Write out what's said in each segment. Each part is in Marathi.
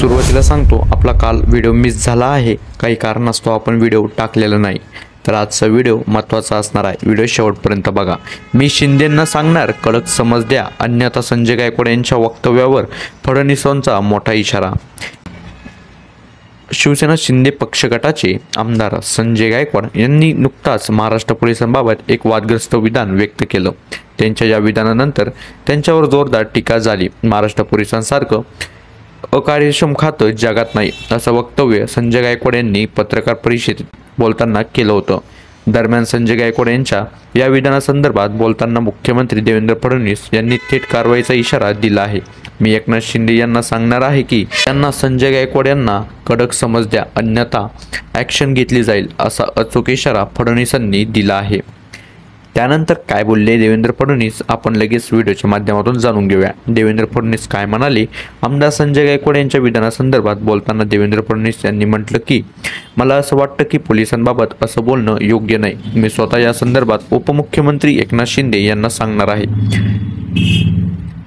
सुरुवातीला सांगतो, आपला काल व्हिडिओ मिस झाला आहे, काही कारणास्तव आपण व्हिडिओ टाकलेला नाही। तर आजचा व्हिडिओ महत्त्वाचा असणार आहे, व्हिडिओ शेवटपर्यंत बघा। मी शिंदेंना सांगणार कडक समज द्या, अन्यथा संजय गायकवाड यांच्या वक्तव्यावर फडणवीसांचा मोठा इशारा। शिवसेना शिंदे पक्ष गटाचे आमदार संजय गायकवाड यांनी नुकताच महाराष्ट्र पोलिसांबाबत एक वादग्रस्त विधान व्यक्त केलं। त्यांच्या या विधानानंतर त्यांच्यावर जोरदार टीका झाली। महाराष्ट्र पोलिसांसारखं अकार्यक्षम खातं जगात नाही, असं वक्तव्य संजय गायकवाड यांनी पत्रकार परिषदेत बोलताना केलं होतं। दरम्यान संजय गायकवाड यांच्या या विधानासंदर्भात बोलताना मुख्यमंत्री देवेंद्र फडणवीस यांनी थेट कारवाईचा इशारा दिला आहे। मी एकनाथ शिंदे यांना सांगणार आहे की त्यांना संजय गायकवाड यांना कडक समज द्या, अन्यथा ॲक्शन घेतली जाईल, असा अचूक इशारा फडणवीसांनी दिला आहे। त्यानंतर काय बोलले देवेंद्र फडणवीस आपण लगेच व्हिडिओच्या माध्यमातून जाणून घेऊया। देवेंद्र फडणवीस काय म्हणाले? आमदार संजय गायकवाड यांच्या विधानासंदर्भात बोलताना देवेंद्र फडणवीस यांनी म्हटलं की मला असं वाटतं की पोलिसांबाबत असं बोलणं योग्य नाही। मी स्वतः या संदर्भात उपमुख्यमंत्री एकनाथ शिंदे यांना सांगणार आहे।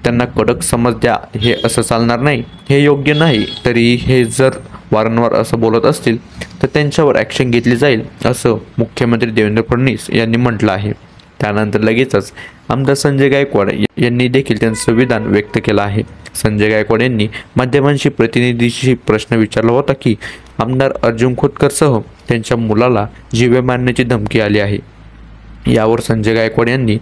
त्यांना कडक समज द्या हे असं चालणार नाही, हे योग्य नाही। तरी हे जर वारंवार असं बोलत असतील तर त्यांच्यावर ॲक्शन घेतली जाईल, असं मुख्यमंत्री देवेंद्र फडणवीस यांनी म्हटलं आहे। त्यानंतर लगेचच आमदार संजय गायकवाड यांनी देखील त्यांचं विधान व्यक्त केलं आहे। संजय गायकवाड यांनी माध्यमांशी प्रतिनिधीशी प्रश्न विचारला होता की आमदार अर्जुन खोतकरसह त्यांच्या मुलाला जीवे मारण्याची धमकी आली आहे। यावर संजय गायकवाड यांनी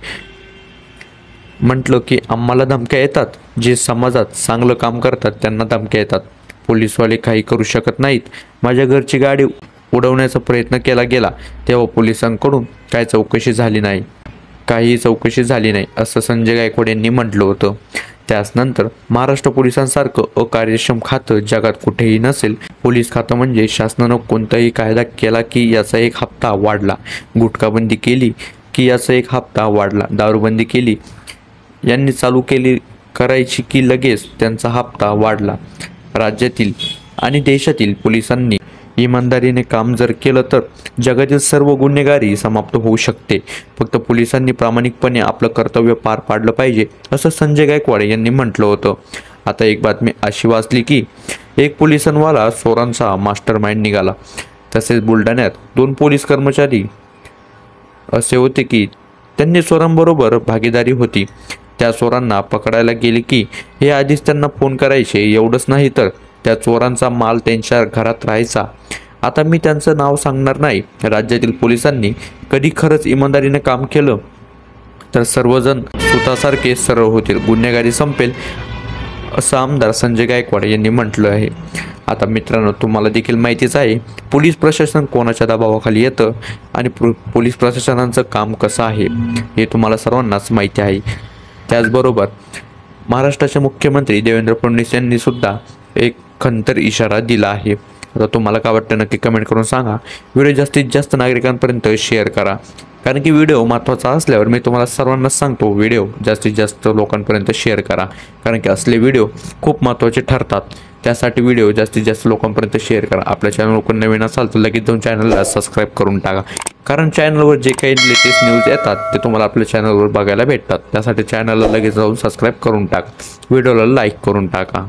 म्हटलं की आम्हाला धमक्या येतात, जे समाजात चांगलं काम करतात त्यांना धमक्या येतात, पोलीसवाले काही करू शकत नाहीत। माझ्या घरची गाडी उडवण्याचा प्रयत्न केला गेला तेव्हा पोलिसांकडून काही चौकशी झाली नाही, असं संजय गायकवाड यांनी म्हटलं होतं। त्यानंतर महाराष्ट्र पोलिसांसारखं अकार्यक्षम खातं जगात कुठेही नसेल। पोलीस खातं म्हणजे शासनानं कोणताही कायदा केला की याचा एक हप्ता वाढला, गुटखाबंदी केली की याचा एक हप्ता वाढला, दारूबंदी केली यांनी चालू करायची की लगेच त्यांचा हप्ता वाढला। राज्यातील आणि देशातील पोलिसांनी इमानदारीने काम जर केलं तर जगातील सर्व गुन्हेगारी समाप्त होऊ शकते। फक्त पोलिसांनी प्रामाणिकपणे आपलं कर्तव्य पार पाडलं पाहिजे, असं संजय गायकवाड यांनी म्हटलं होतं। आता एक बातमी अशी वाचली की एक पोलिसांवाला चोरांचा मास्टरमाइंड निघाला। तसेच बुलढाण्यात 2 पोलीस कर्मचारी असे होते की त्यांनी चोरांबरोबर भागीदारी होती। त्या चोरांना पकडायला गेले की हे आधीच त्यांना फोन करायचे, एवढंच नाही तर त्या चोरांचा माल त्यांच्या घरात राहायचा। आता मी त्यांचं नाव सांगणार नाही। राज्यातील पोलिसांनी कधी खरंच इमानदारीने काम केलं तर सर्वजण सुतासारखे सरळ होतील, गुन्हेगारी संपेल, असं आमदार संजय गायकवाड यांनी म्हटलं आहे। आता मित्रांनो, तुम्हाला देखील माहितीच आहे पोलीस प्रशासन कोणाच्या दबावाखाली येतं आणि पोलीस प्रशासनाचं काम कसं आहे हे तुम्हाला सर्वांनाच माहिती आहे। त्याचबरोबर महाराष्ट्राचे मुख्यमंत्री देवेंद्र फडणवीस यांनी सुद्धा एक खंतर इशारा दिला आहे। आता तुम्हाला काय वाटतं नक्की कमेंट करून सांगा। व्हिडिओ जास्तीत जास्त नागरिकांपर्यंत शेअर करा, कारण की व्हिडिओ महत्त्वाचा असल्यावर मी तुम्हाला सर्वांनाच सांगतो व्हिडिओ जास्तीत जास्त लोकांपर्यंत शेअर करा, कारण की असले व्हिडिओ खूप महत्त्वाचे ठरतात। त्यासाठी व्हिडिओ जास्तीत जास्त लोकांपर्यंत शेअर करा। आपल्या चॅनलवर कोण नवीन असाल तर लगेच जाऊन चॅनलला सबस्क्राईब करून टाका, कारण चॅनलवर जे काही लेटेस्ट न्यूज येतात ते तुम्हाला आपल्या चॅनलवर बघायला भेटतात। त्यासाठी चॅनलला लगेच जाऊन सबस्क्राईब करून टाका, व्हिडिओला लाईक करून टाका।